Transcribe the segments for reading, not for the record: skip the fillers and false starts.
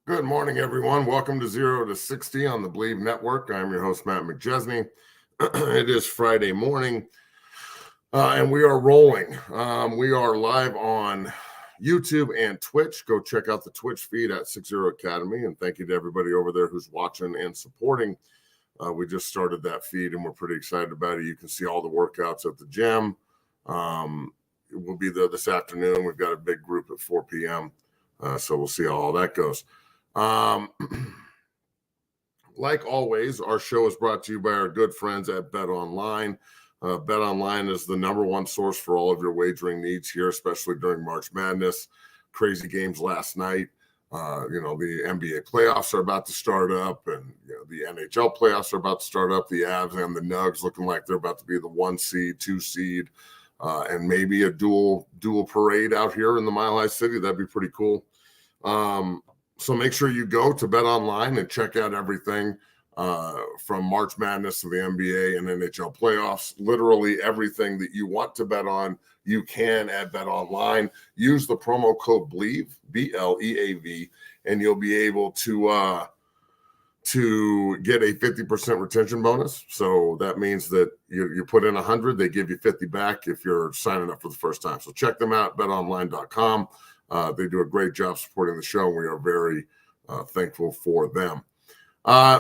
Good morning, everyone. Welcome to 0 to 60 on the Believe Network. I'm your host, Matt McChesney. It is Friday morning, and we are rolling. We are live on YouTube and Twitch. Go check out the Twitch feed at 60 Academy, and thank you to everybody over there who's watching and supporting. We just started that feed, and we're pretty excited about it. You can see all the workouts at the gym. We'll be there this afternoon. We've got a big group at 4 p.m., so we'll see how all that goes. Like always, our show is brought to you by our good friends at BetOnline. BetOnline is the number one source for all of your wagering needs here, especially during March Madness. Crazy games last night. The NBA playoffs are about to start up, and the NHL playoffs are about to start up. The Avs and the Nugs looking like they're about to be the 1 seed, 2 seed, and maybe a dual parade out here in the Mile High City. That'd be pretty cool. So make sure you go to BetOnline and check out everything from March Madness to the NBA and NHL playoffs. Literally everything that you want to bet on, you can at BetOnline. Use the promo code BLEAV, BLEAV, and you'll be able to get a 50% retention bonus. So that means that you put in 100, they give you 50 back if you're signing up for the first time. So check them out, betonline.com. They do a great job supporting the show, and we are very thankful for them.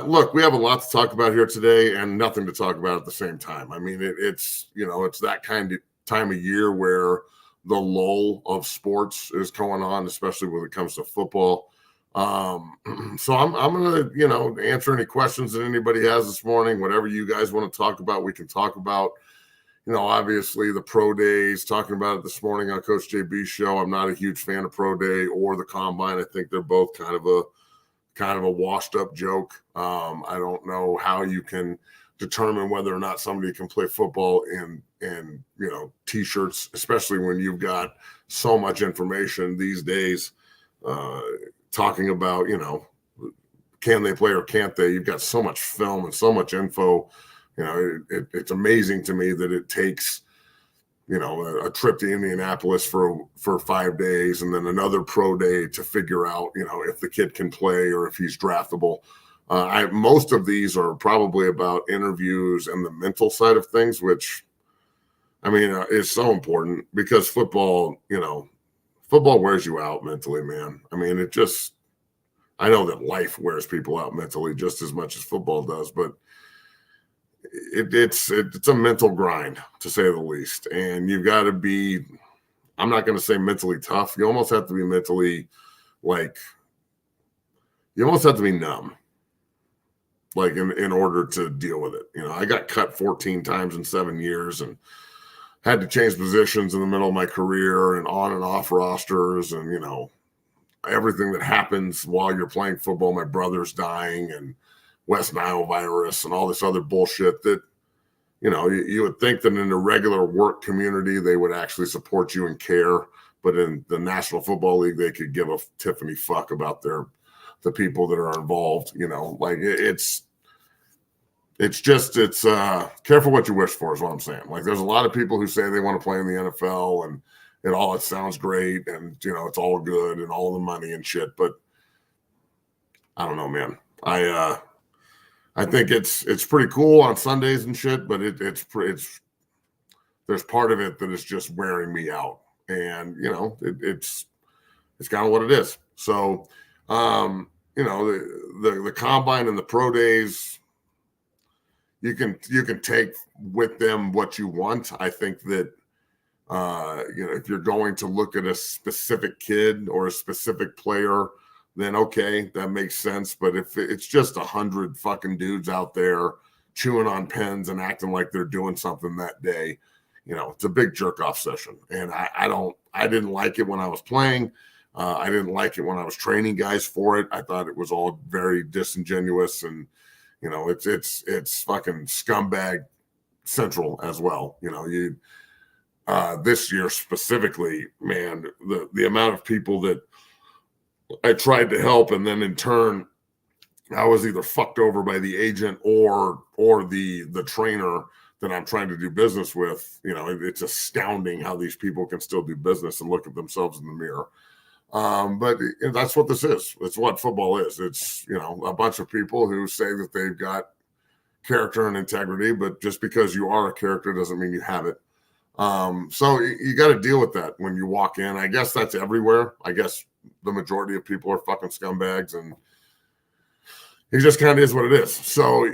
Look, we have a lot to talk about here today and nothing to talk about at the same time. I mean, it's that kind of time of year where the lull of sports is going on, especially when it comes to football. So I'm going to, answer any questions that anybody has this morning. Whatever you guys want to talk about, we can talk about. Obviously the pro days, talking about it this morning on Coach JB's show. I'm not a huge fan of pro day or the combine. I think they're both kind of a washed up joke. I don't know how you can determine whether or not somebody can play football in t-shirts, especially when you've got so much information these days, talking about, can they play or can't they? You've got so much film and so much info. It's amazing to me that it takes, a trip to Indianapolis for 5 days and then another pro day to figure out, if the kid can play or if he's draftable. Most of these are probably about interviews and the mental side of things, which, is so important because football wears you out mentally, man. I mean, I know that life wears people out mentally just as much as football does, but it's a mental grind, to say the least. And you've got to be, I'm not going to say mentally tough. You almost have to be mentally, you almost have to be numb, in order to deal with it. I got cut 14 times in 7 years and had to change positions in the middle of my career and on and off rosters and, everything that happens while you're playing football. My brother's dying and West Nile virus and all this other bullshit that, you would think that in the regular work community, they would actually support you and care. But in the National Football League, they could give a Tiffany fuck about the people that are involved. It's careful what you wish for is what I'm saying. There's a lot of people who say they want to play in the NFL and it sounds great and, it's all good and all the money and shit. But I don't know, man. I think it's pretty cool on Sundays and shit, but it's there's part of it that is just wearing me out, and it's kind of what it is. So, the combine and the pro days, you can take with them what you want. I think that if you're going to look at a specific kid or a specific player, then okay, that makes sense. But if it's just 100 fucking dudes out there chewing on pens and acting like they're doing something that day, it's a big jerk off session. And I didn't like it when I was playing. I didn't like it when I was training guys for it. I thought it was all very disingenuous and, it's fucking scumbag central as well. This year specifically, man, the amount of people that I tried to help, and then in turn, I was either fucked over by the agent or the trainer that I'm trying to do business with. It's astounding how these people can still do business and look at themselves in the mirror. But that's what this is. It's what football is. It's, a bunch of people who say that they've got character and integrity, but just because you are a character doesn't mean you have it. So you got to deal with that when you walk in. I guess that's everywhere. I guess the majority of people are fucking scumbags, and it just kind of is what it is. So,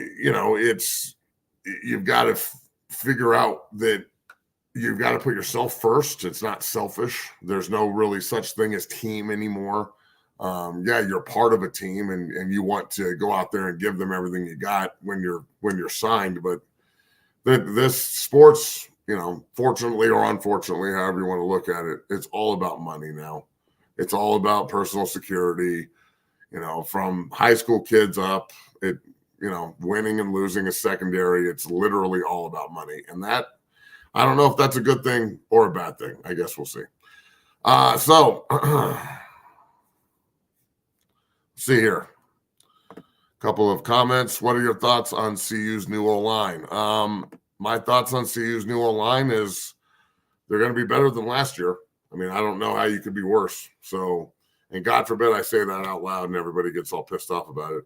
you've got to figure out that you've got to put yourself first. It's not selfish. There's no really such thing as team anymore. You're part of a team, and you want to go out there and give them everything you got when you're signed. But this sports, fortunately or unfortunately, however you want to look at it, it's all about money now. It's all about personal security. From high school kids up, winning and losing is secondary. It's literally all about money, and that, I don't know if that's a good thing or a bad thing. I guess we'll see. So. See here. A couple of comments. What are your thoughts on CU's new O-line? My thoughts on CU's new O-line is they're going to be better than last year. I mean, I don't know how you could be worse. So, and God forbid I say that out loud and everybody gets all pissed off about it.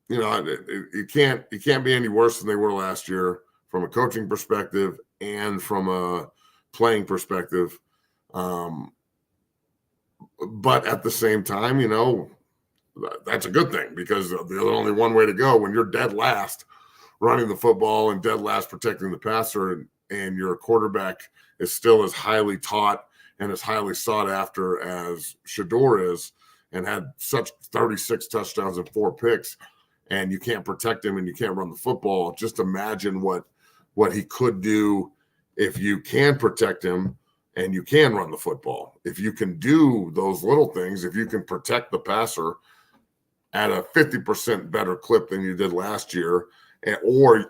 It can't be any worse than they were last year from a coaching perspective and from a playing perspective. But at the same time, that's a good thing, because there's only one way to go. When you're dead last running the football and dead last protecting the passer, and your quarterback is still as highly taught and as highly sought after as Shedeur is, and had such 36 touchdowns and 4 picks, and you can't protect him and you can't run the football. Just imagine what he could do if you can protect him and you can run the football. If you can do those little things, if you can protect the passer at a 50% better clip than you did last year, or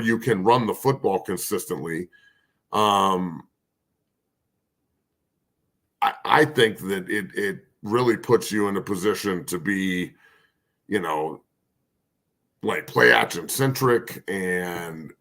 you can run the football consistently, I think that it really puts you in a position to be, like play action centric, and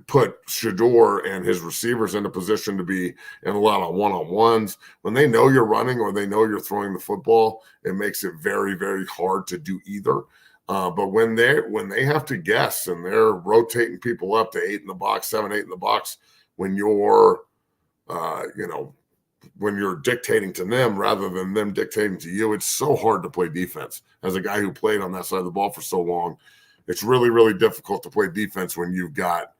put Shedeur and his receivers in a position to be in a lot of one-on-ones. When they know you're running or they know you're throwing the football, it makes it very, very hard to do either. But when they have to guess and they're rotating people up to 8 in the box, 7, 8 in the box, when you're dictating to them rather than them dictating to you, it's so hard to play defense. As a guy who played on that side of the ball for so long, it's really, really difficult to play defense when you've got,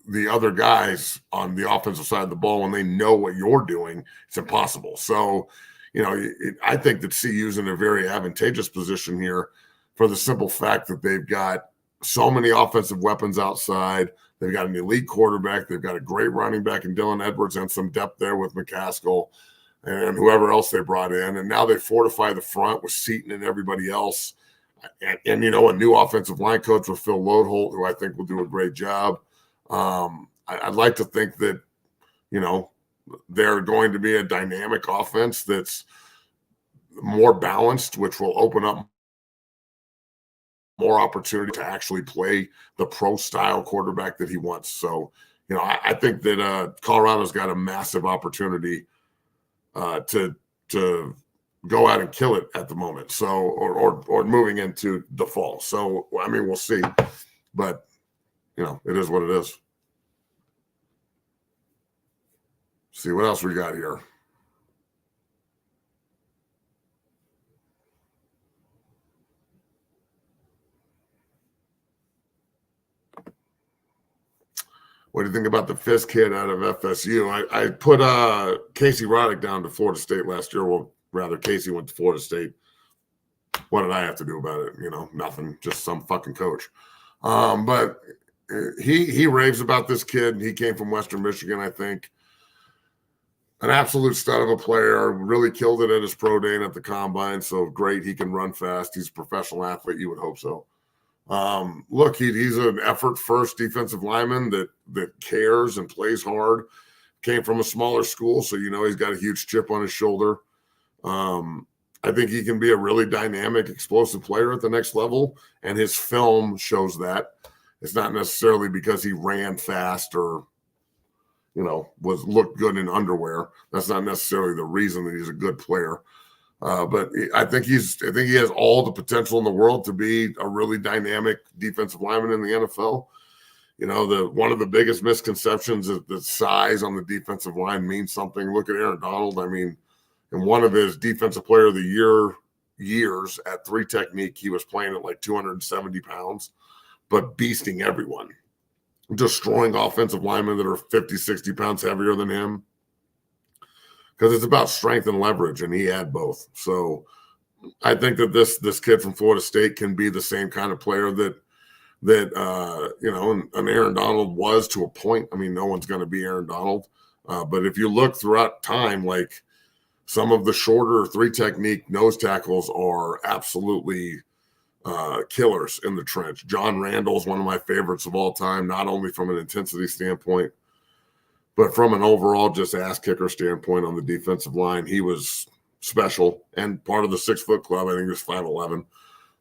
the other guys on the offensive side of the ball. When they know what you're doing, it's impossible. So, I think that CU's in a very advantageous position here for the simple fact that they've got so many offensive weapons outside. They've got an elite quarterback. They've got a great running back in Dylan Edwards and some depth there with McCaskill and whoever else they brought in. And now they fortify the front with Seaton and everybody else. And a new offensive line coach with Phil Lodeholt, who I think will do a great job. I'd like to think that, they're going to be a dynamic offense that's more balanced, which will open up more opportunity to actually play the pro-style quarterback that he wants. So, I think that Colorado's got a massive opportunity to go out and kill it at the moment. So, or moving into the fall. So, I mean, we'll see. But, it is what it is. See what else we got here. What do you think about the Fisk kid out of FSU? I put Casey Roddick down to Florida State last year. Well, rather, Casey went to Florida State. What did I have to do about it? Nothing. Just some fucking coach. But he raves about this kid. He came from Western Michigan, I think. An absolute stud of a player. Really killed it at his pro day and at the combine. So great. He can run fast. He's a professional athlete. You would hope so. Look, he's an effort first defensive lineman that cares and plays hard. Came from a smaller school, so he's got a huge chip on his shoulder. I think he can be a really dynamic, explosive player at the next level, and his film shows that. It's not necessarily because he ran fast or looked good in underwear. That's not necessarily the reason that he's a good player. But I think he has all the potential in the world to be a really dynamic defensive lineman in the NFL. One of the biggest misconceptions is that size on the defensive line means something. Look at Aaron Donald. I mean, in one of his defensive player of the year years at 3 technique, he was playing at like 270 pounds, but beasting everyone, destroying offensive linemen that are 50, 60 pounds heavier than him. Because it's about strength and leverage, and he had both. So I think that this kid from Florida State can be the same kind of player that an Aaron Donald was to a point. I mean, no one's going to be Aaron Donald. But if you look throughout time, like some of the shorter 3 technique nose tackles are absolutely killers in the trench. John Randall is one of my favorites of all time, not only from an intensity standpoint, but from an overall just ass kicker standpoint on the defensive line. He was special and part of the 6 foot club. I think he was 5'11".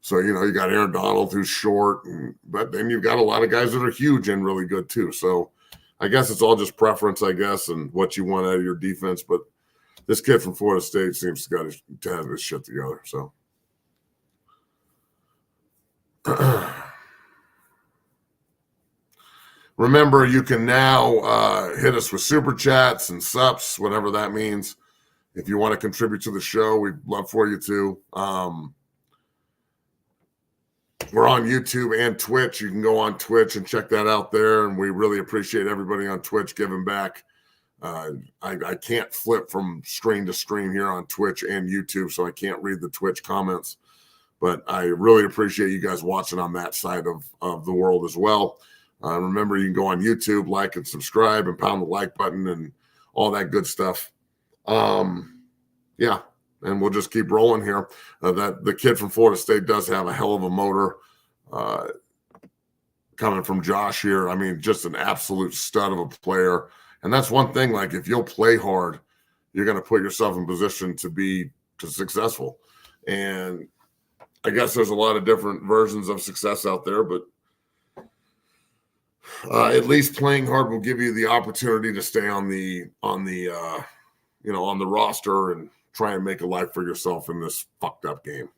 So, you got Aaron Donald, who's short, but then you've got a lot of guys that are huge and really good too. So I guess it's all just preference, I guess, and what you want out of your defense. But this kid from Florida State seems to have his shit together. So remember, you can now hit us with super chats and subs, whatever that means. If you want to contribute to the show, we'd love for you to. We're on YouTube and Twitch. You can go on Twitch and check that out there. And we really appreciate everybody on Twitch giving back. I can't flip from screen to screen here on Twitch and YouTube, so I can't read the Twitch comments. But I really appreciate you guys watching on that side of the world as well. Remember, you can go on YouTube, like and subscribe, and pound the like button and all that good stuff. Yeah, and we'll just keep rolling here. That the kid from Florida State does have a hell of a motor coming from Josh here. I mean, just an absolute stud of a player. And that's one thing, like if you'll play hard, you're going to put yourself in position to be successful. And I guess there's a lot of different versions of success out there, but at least playing hard will give you the opportunity to stay on the roster and try and make a life for yourself in this fucked up game.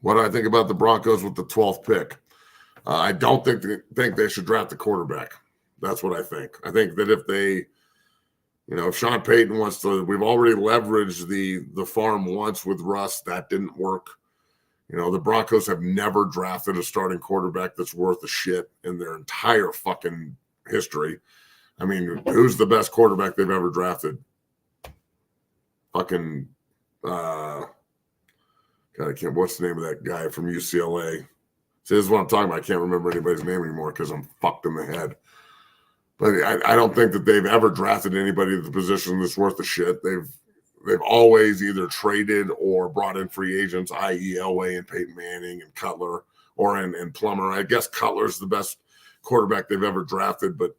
What do I think about the Broncos with the 12th pick? I don't think they should draft the quarterback. That's what I think. I think that if Sean Payton wants to, we've already leveraged the farm once with Russ. That didn't work. The Broncos have never drafted a starting quarterback that's worth a shit in their entire fucking history. I mean, who's the best quarterback they've ever drafted? Fucking, God, I can't, what's the name of that guy from UCLA? See, this is what I'm talking about. I can't remember anybody's name anymore because I'm fucked in the head. But I don't think that they've ever drafted anybody at the position that's worth a shit. They've always either traded or brought in free agents, i.e. Elway and Peyton Manning and Cutler and Plummer. I guess Cutler's the best quarterback they've ever drafted, but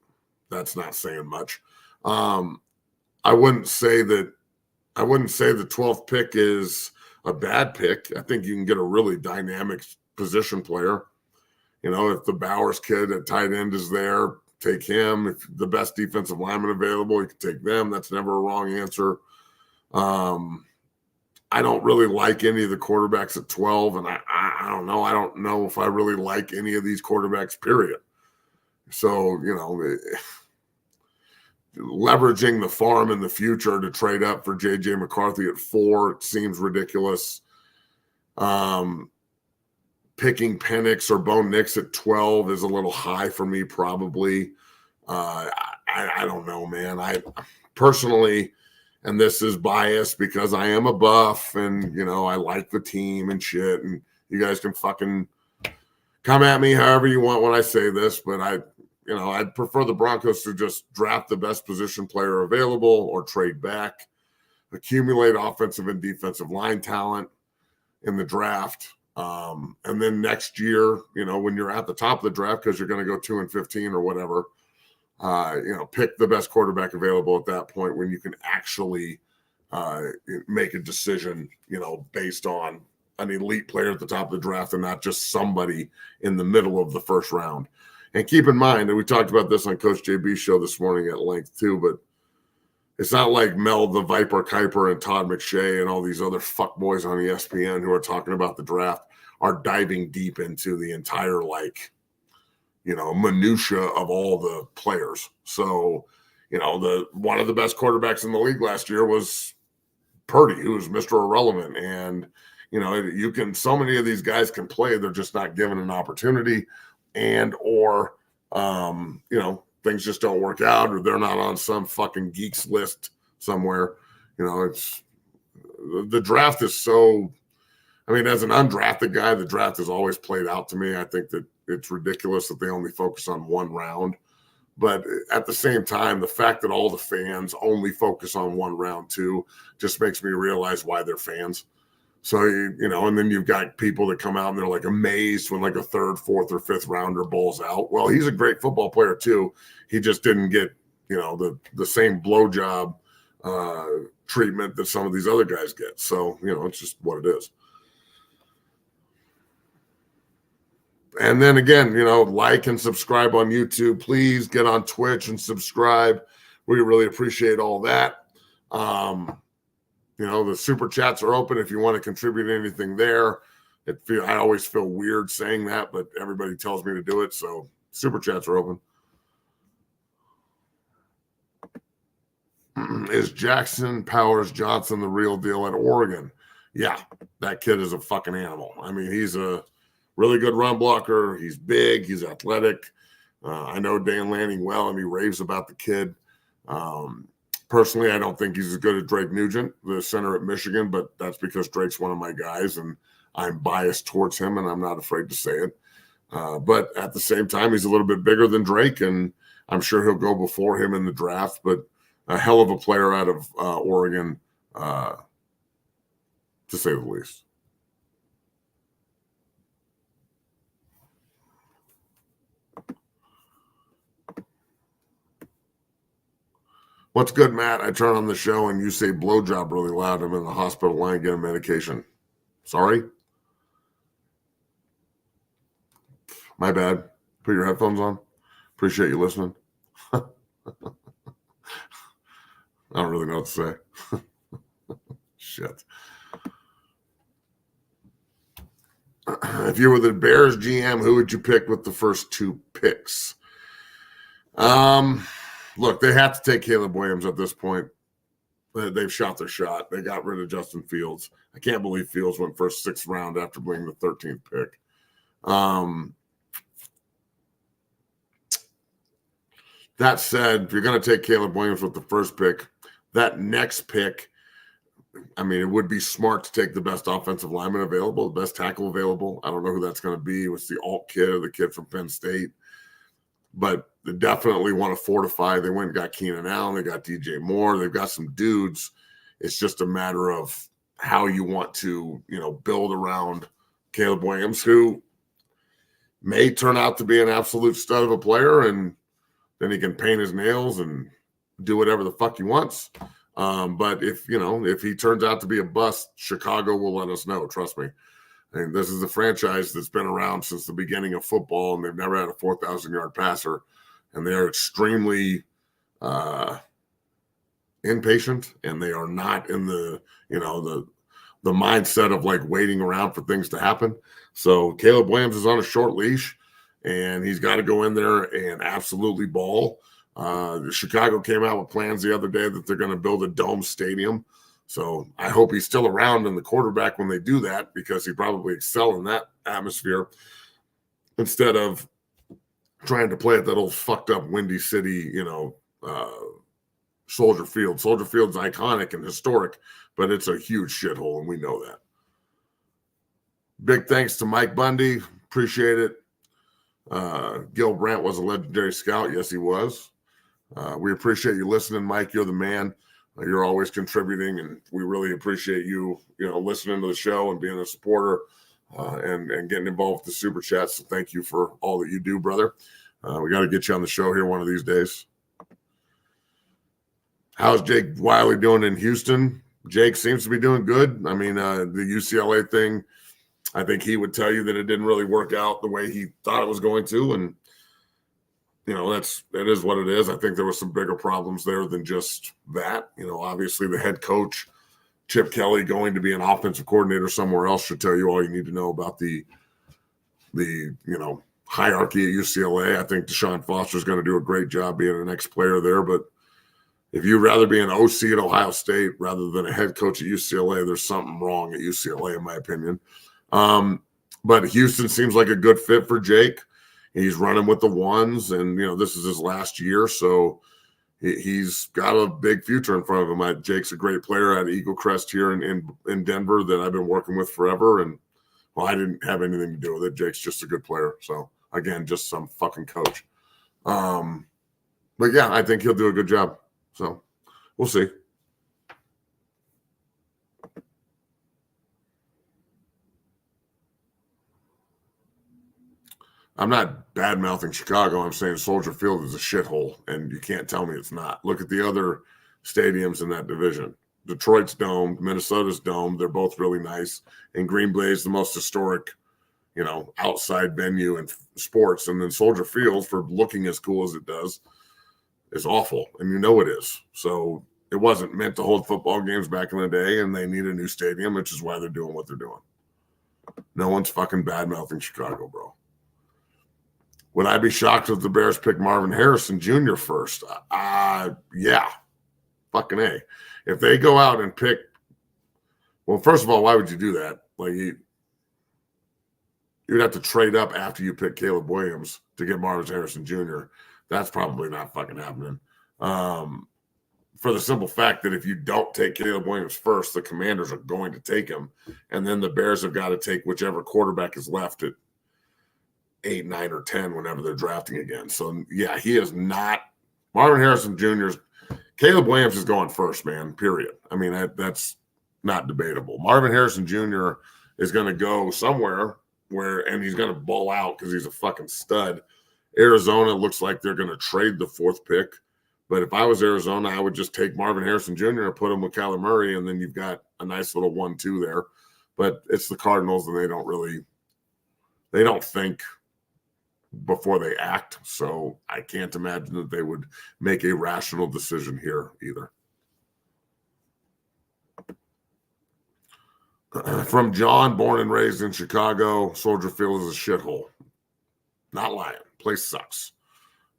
that's not saying much. I wouldn't say the 12th pick is a bad pick. I think you can get a really dynamic position player. If the Bowers kid at tight end is there, take him. If the best defensive lineman available, you can take them. That's never a wrong answer. I don't really like any of the quarterbacks at 12, and I don't know. I don't know if I really like any of these quarterbacks, period. So, leveraging the farm in the future to trade up for J.J. McCarthy at 4, it seems ridiculous. Picking Penix or Bo Nix at 12 is a little high for me, probably. I don't know, man. I personally, and this is biased because I am a Buff and, I like the team and shit. And you guys can fucking come at me however you want when I say this, but I'd prefer the Broncos to just draft the best position player available or trade back, accumulate offensive and defensive line talent in the draft. And then next year, when you're at the top of the draft, because you're going to go 2-15 or whatever, pick the best quarterback available at that point when you can actually make a decision, based on an elite player at the top of the draft and not just somebody in the middle of the first round. And keep in mind that we talked about this on Coach JB's show this morning at length too, but it's not like Mel the Viper Kiper and Todd McShay and all these other fuckboys on ESPN who are talking about the draft are diving deep into the entire, like, minutia of all the players. So, one of the best quarterbacks in the league last year was Purdy, who was Mr. Irrelevant. And, so many of these guys can play. They're just not given an opportunity or things just don't work out, or they're not on some fucking geeks list somewhere. It's the draft is so, as an undrafted guy, the draft has always played out to me. I think that it's ridiculous that they only focus on one round. But at the same time, the fact that all the fans only focus on one round too just makes me realize why they're fans. So, and then you've got people that come out and they're like amazed when like a third, fourth, or fifth rounder balls out. Well, he's a great football player too. He just didn't get, the same blowjob treatment that some of these other guys get. So, it's just what it is. And then again, like and subscribe on YouTube. Please get on Twitch and subscribe. We really appreciate all that. The super chats are open if you want to contribute anything there. I always feel weird saying that, but everybody tells me to do it. So super chats are open. Is Jackson Powers Johnson the real deal at Oregon? Yeah, that kid is a fucking animal. He's a really good run blocker. He's big. He's athletic. I know Dan Lanning well, and he raves about the kid. Personally, I don't think he's as good as Drake Nugent, the center at Michigan, but that's because Drake's one of my guys, and I'm biased towards him, and I'm not afraid to say it. But at the same time, he's a little bit bigger than Drake, and I'm sure he'll go before him in the draft, but a hell of a player out of Oregon, to say the least. What's good, Matt? I turn on the show and you say blowjob really loud. I'm in the hospital line getting medication. Sorry? My bad. Put your headphones on. Appreciate you listening. I don't really know what to say. Shit. If you were the Bears GM, who would you pick with the first two picks? Look, they have to take Caleb Williams at this point. They've shot their shot. They got rid of Justin Fields. I can't believe Fields went first 6th round after being the 13th pick. That said, if you're going to take Caleb Williams with the first pick, that next pick, it would be smart to take the best offensive lineman available, the best tackle available. I don't know who that's going to be. It's the alt kid or the kid from Penn State. But they definitely want to fortify. They went and got Keenan Allen. They got DJ Moore. They've got some dudes. It's just a matter of how you want to, build around Caleb Williams, who may turn out to be an absolute stud of a player, and then he can paint his nails and do whatever the fuck he wants. But if he turns out to be a bust, Chicago will let us know. Trust me. This is a franchise that's been around since the beginning of football, and they've never had a 4,000-yard passer. And they are extremely impatient, and they are not in the mindset of like waiting around for things to happen. So Caleb Williams is on a short leash, and he's got to go in there and absolutely ball. Chicago came out with plans the other day that they're going to build a dome stadium. So I hope he's still around in the quarterback when they do that, because he probably excel in that atmosphere instead of trying to play at that old fucked up Windy City, Soldier Field. Soldier Field's iconic and historic, but it's a huge shithole, and we know that. Big thanks to Mike Bundy. Appreciate it. Gil Brandt was a legendary scout. Yes, he was. We appreciate you listening, Mike. You're the man. You're always contributing, and we really appreciate you, listening to the show and being a supporter and getting involved with the super chats. So thank you for all that you do, brother. We got to get you on the show here one of these days. How's Jake Wiley doing in Houston? Jake seems to be doing good. The UCLA thing, I think he would tell you that it didn't really work out the way he thought it was going to, and that is what it is. I think there was some bigger problems there than just that. Obviously the head coach, Chip Kelly, going to be an offensive coordinator somewhere else should tell you all you need to know about the hierarchy at UCLA. I think Deshaun Foster is going to do a great job being an ex-player there, but if you'd rather be an OC at Ohio State rather than a head coach at UCLA, there's something wrong at UCLA, in my opinion. But Houston seems like a good fit for Jake. He's running with the ones, and this is his last year, so he's got a big future in front of him. Jake's a great player at Eagle Crest here in Denver that I've been working with forever, and I didn't have anything to do with it. Jake's just a good player. So again, just some fucking coach. But yeah, I think he'll do a good job. So we'll see. I'm not bad-mouthing Chicago. I'm saying Soldier Field is a shithole, and you can't tell me it's not. Look at the other stadiums in that division. Detroit's domed. Minnesota's domed. They're both really nice. And Green Bay is the most historic, outside venue in sports. And then Soldier Field, for looking as cool as it does, is awful. And it is. So it wasn't meant to hold football games back in the day, and they need a new stadium, which is why they're doing what they're doing. No one's fucking bad-mouthing Chicago, bro. Would I be shocked if the Bears pick Marvin Harrison Jr. first? Yeah. Fucking A. If they go out and pick, well, first of all, why would you do that? Like, you'd have to trade up after you pick Caleb Williams to get Marvin Harrison Jr. That's probably not fucking happening. For the simple fact that if you don't take Caleb Williams first, the Commanders are going to take him. And then the Bears have got to take whichever quarterback is left at 8, 9, or 10 whenever they're drafting again. So, yeah, he is not – Marvin Harrison Jr. Caleb Williams is going first, man, period. I mean, that's not debatable. Marvin Harrison Jr. is going to go somewhere and he's going to ball out because he's a fucking stud. Arizona looks like they're going to trade the 4th pick. But if I was Arizona, I would just take Marvin Harrison Jr. and put him with Kyler Murray, and then you've got a nice little 1-2 there. But it's the Cardinals, and they don't think before they act. So I can't imagine that they would make a rational decision here either. From John, born and raised in Chicago, Soldier Field is a shithole. Not lying. Place sucks.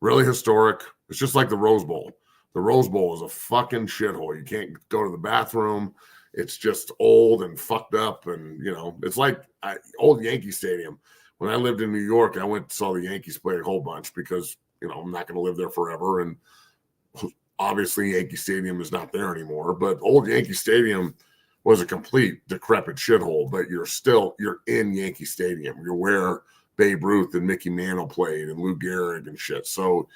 Really historic. It's just like the Rose Bowl. The Rose Bowl is a fucking shithole. You can't go to the bathroom. It's just old and fucked up. And, it's like old Yankee Stadium. When I lived in New York, I went and saw the Yankees play a whole bunch because, I'm not going to live there forever. And obviously Yankee Stadium is not there anymore. But old Yankee Stadium was a complete decrepit shithole. But you're in Yankee Stadium. You're where Babe Ruth and Mickey Mantle played and Lou Gehrig and shit. So,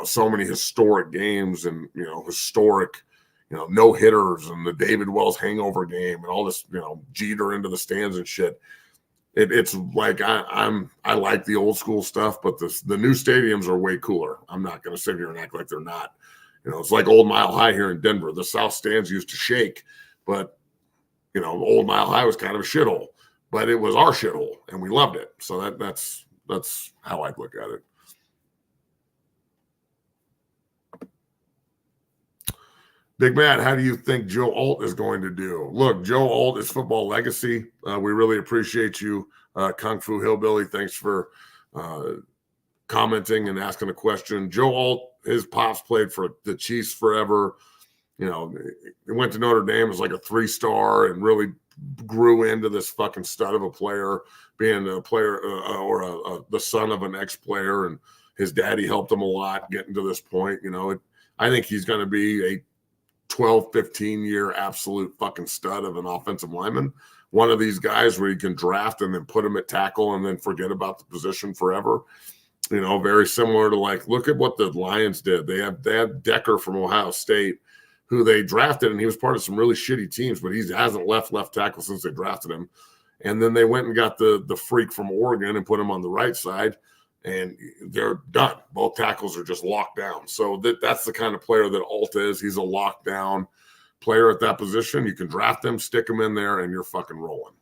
so many historic games and, historic, no hitters and the David Wells hangover game and all this, Jeter into the stands and shit. It's like I like the old school stuff, but the new stadiums are way cooler. I'm not going to sit here and act like they're not. It's like Old Mile High here in Denver. The South stands used to shake, but Old Mile High was kind of a shithole, but it was our shithole and we loved it. So that's how I'd look at it. Big Matt, how do you think Joe Alt is going to do? Look, Joe Alt is football legacy. We really appreciate you, Kung Fu Hillbilly. Thanks for commenting and asking a question. Joe Alt, his pops played for the Chiefs forever. He went to Notre Dame as like a 3-star and really grew into this fucking stud of a player, being a player the son of an ex-player. And his daddy helped him a lot getting to this point. I think he's going to be a 12, 15-year absolute fucking stud of an offensive lineman. One of these guys where you can draft and then put him at tackle and then forget about the position forever. Very similar to look at what the Lions did. They have Decker from Ohio State, who they drafted, and he was part of some really shitty teams, but he hasn't left tackle since they drafted him. And then they went and got the freak from Oregon and put him on the right side, and they're done. Both tackles are just locked down. So that's the kind of player that Alt is. He's a lockdown player at that position. You can draft him, stick him in there, and you're fucking rolling.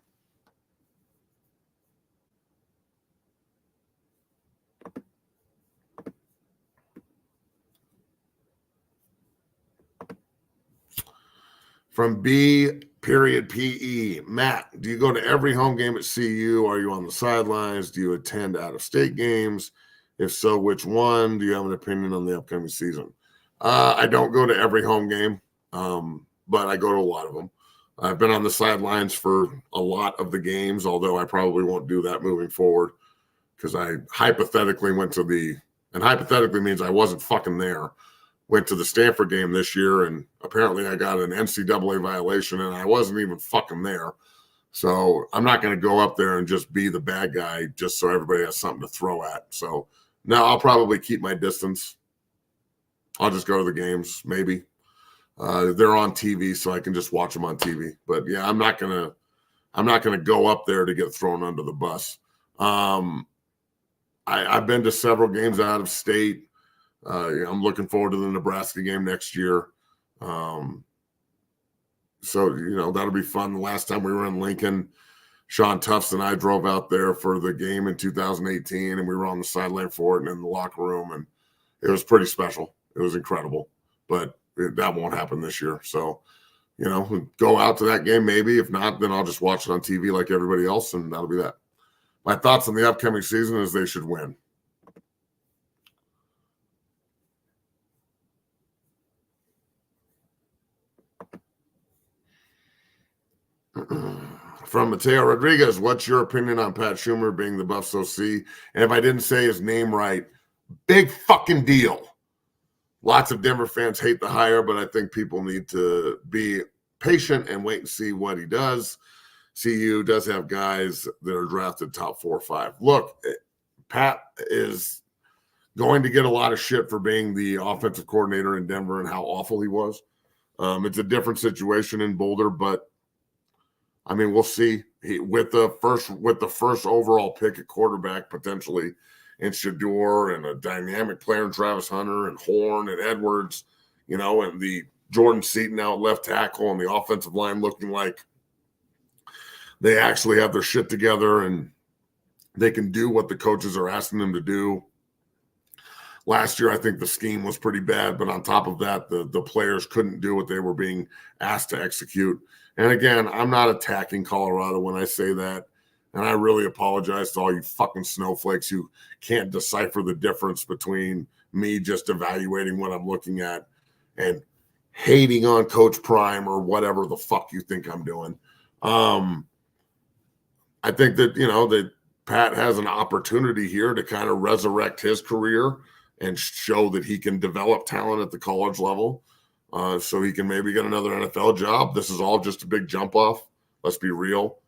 From B.PE, Matt, do you go to every home game at CU? Are you on the sidelines? Do you attend out-of-state games? If so, which one? Do you have an opinion on the upcoming season? I don't go to every home game, but I go to a lot of them. I've been on the sidelines for a lot of the games, although I probably won't do that moving forward because I hypothetically went to and hypothetically means I wasn't fucking there. Went to the Stanford game this year, and apparently I got an NCAA violation, and I wasn't even fucking there. So I'm not going to go up there and just be the bad guy just so everybody has something to throw at. So no, I'll probably keep my distance. I'll just go to the games, maybe. They're on TV, so I can just watch them on TV. But yeah, I'm not gonna go up there to get thrown under the bus. I've been to several games out of state. I'm looking forward to the Nebraska game next year. So, that'll be fun. The last time we were in Lincoln, Sean Tufts and I drove out there for the game in 2018, and we were on the sideline for it and in the locker room, and it was pretty special. It was incredible, but that won't happen this year. So, go out to that game maybe. If not, then I'll just watch it on TV like everybody else, and that'll be that. My thoughts on the upcoming season is they should win. From Mateo Rodriguez, what's your opinion on Pat Schumer being the Buffs OC? And if I didn't say his name right, big fucking deal. Lots of Denver fans hate the hire, but I think people need to be patient and wait and see what he does. CU does have guys that are drafted top 4 or 5. Look, Pat is going to get a lot of shit for being the offensive coordinator in Denver and how awful he was. It's a different situation in Boulder, but I mean, we'll see. With the first overall pick at quarterback potentially, and Shador and a dynamic player in Travis Hunter and Horn and Edwards, and the Jordan Seaton out left tackle and the offensive line looking like they actually have their shit together and they can do what the coaches are asking them to do. Last year, I think the scheme was pretty bad, but on top of that, the players couldn't do what they were being asked to execute. And again, I'm not attacking Colorado when I say that. And I really apologize to all you fucking snowflakes who can't decipher the difference between me just evaluating what I'm looking at and hating on Coach Prime or whatever the fuck you think I'm doing. I think that, that Pat has an opportunity here to kind of resurrect his career and show that he can develop talent at the college level. So he can maybe get another NFL job. This is all just a big jump off. Let's be real.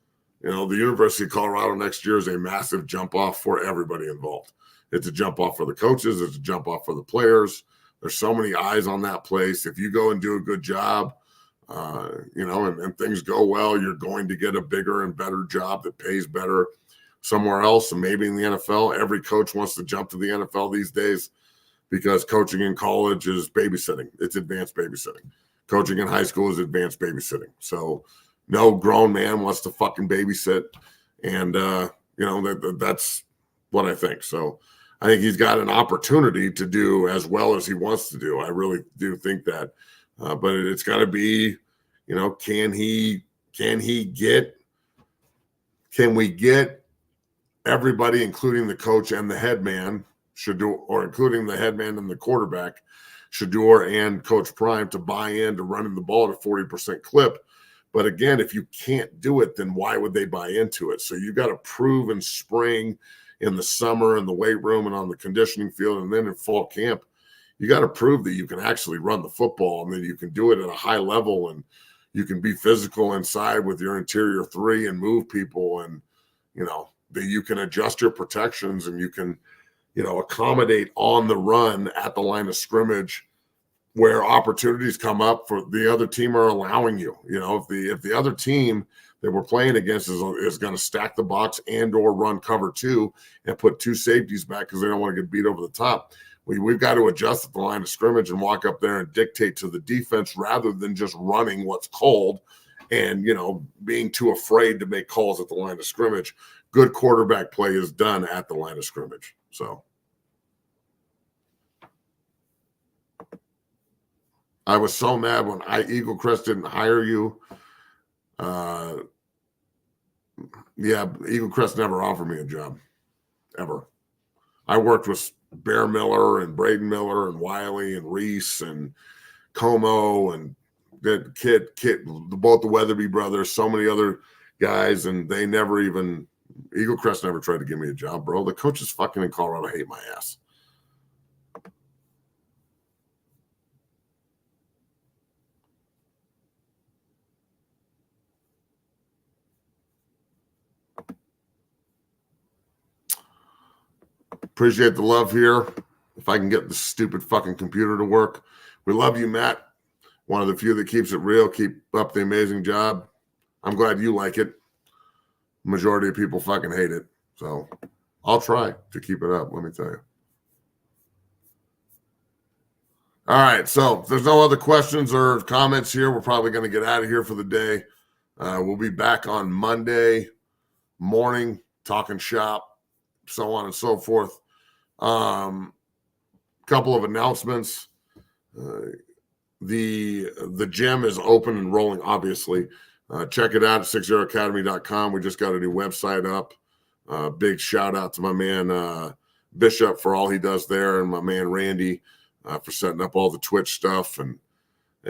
The University of Colorado next year is a massive jump off for everybody involved. It's a jump off for the coaches. It's a jump off for the players. There's so many eyes on that place. If you go and do a good job, and things go well, you're going to get a bigger and better job that pays better somewhere else. And maybe in the NFL, every coach wants to jump to the NFL these days because coaching in college is babysitting. It's advanced babysitting. Coaching in high school is advanced babysitting. So no grown man wants to fucking babysit. And, that's what I think. So I think he's got an opportunity to do as well as he wants to do. I really do think that. But it's got to be, can we get everybody, including the coach and the head man, including the head man and the quarterback, Shador and Coach Prime, to buy into running the ball at a 40% clip. But again, if you can't do it, then why would they buy into it? So you got to prove in spring, in the summer, in the weight room and on the conditioning field, and then in fall camp, you got to prove that you can actually run the football and then you can do it at a high level and you can be physical inside with your interior 3 and move people, and that you can adjust your protections and you can accommodate on the run at the line of scrimmage where opportunities come up for the other team are allowing you. If the other team that we're playing against is going to stack the box and or run cover 2 and put 2 safeties back because they don't want to get beat over the top, we've got to adjust at the line of scrimmage and walk up there and dictate to the defense rather than just running what's called and, being too afraid to make calls at the line of scrimmage. Good quarterback play is done at the line of scrimmage. So I was so mad when Eagle Crest didn't hire you. Yeah, Eagle Crest never offered me a job, ever. I worked with Bear Miller and Braden Miller and Wiley and Reese and Como and that Kit, both the Weatherby brothers, so many other guys, and they never even, Eagle Crest never tried to give me a job, bro. The coaches fucking in Colorado hate my ass. Appreciate the love here. If I can get the stupid fucking computer to work. We love you, Matt. One of the few that keeps it real. Keep up the amazing job. I'm glad you like it. Majority of people fucking hate it. So I'll try to keep it up, let me tell you. All right. So if there's no other questions or comments here, we're probably going to get out of here for the day. We'll be back on Monday morning, talking shop, so on and so forth. Couple of announcements. The gym is open and rolling, obviously. Check it out at 60academy.com. We just got a new website up. Big shout out to my man Bishop for all he does there, and my man Randy for setting up all the Twitch stuff and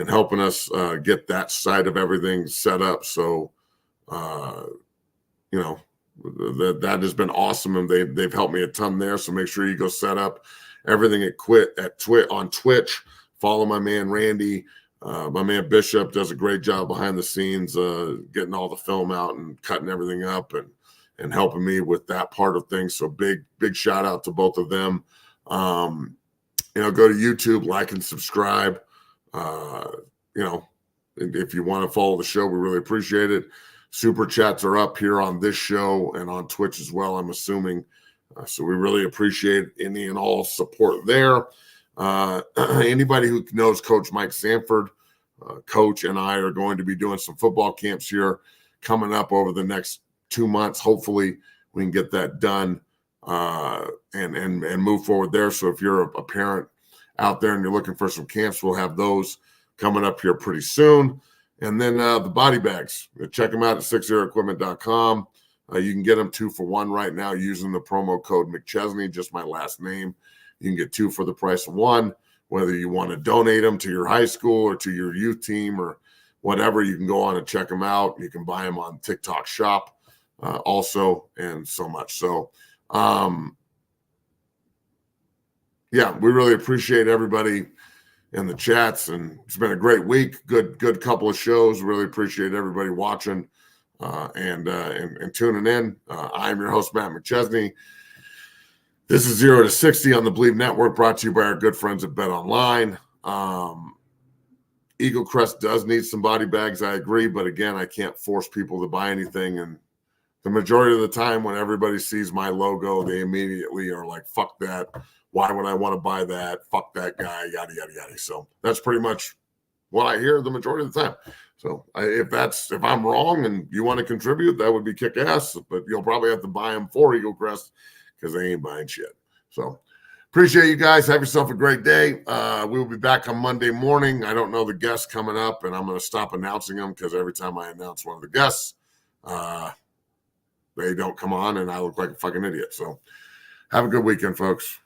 helping us get that side of everything set up. So, you know, that has been awesome, and they've helped me a ton there. So make sure you go set up everything on Twitch. Follow my man Randy. My man Bishop does a great job behind the scenes, getting all the film out and cutting everything up and helping me with that part of things. So big shout out to both of them. You know, go to YouTube, like and subscribe. You know, if you want to follow the show, we really appreciate it. Super chats are up here on this show and on Twitch as well, I'm assuming. So we really appreciate any and all support there. Anybody who knows Coach Mike Sanford, Coach and I are going to be doing some football camps here coming up over the next 2 months. Hopefully we can get that done and move forward there. So if you're a parent out there and you're looking for some camps, we'll have those coming up here pretty soon. And then the body bags, check them out at 60equipment.com. You can get them 2 for 1 right now using the promo code McChesney, just my last name. You can get 2 for the price of 1. Whether you want to donate them to your high school or to your youth team or whatever, you can go on and check them out. You can buy them on TikTok Shop also, and so much. So, yeah, we really appreciate everybody in the chats, and it's been a great week. Good couple of shows. Really appreciate everybody watching and tuning in. I'm your host, Matt McChesney. This is 0 to 60 on the Believe Network, brought to you by our good friends at Bet Online. Eagle Crest does need some body bags, I agree, but again, I can't force people to buy anything. And the majority of the time when everybody sees my logo, they immediately are like, fuck that. Why would I want to buy that? Fuck that guy, yada, yada, yada. So that's pretty much what I hear the majority of the time. So if I'm wrong and you want to contribute, that would be kick ass, but you'll probably have to buy them for Eagle Crest because they ain't buying shit. So appreciate you guys. Have yourself a great day. We will be back on Monday morning. I don't know the guests coming up, and I'm going to stop announcing them because every time I announce one of the guests, they don't come on, and I look like a fucking idiot. So have a good weekend, folks.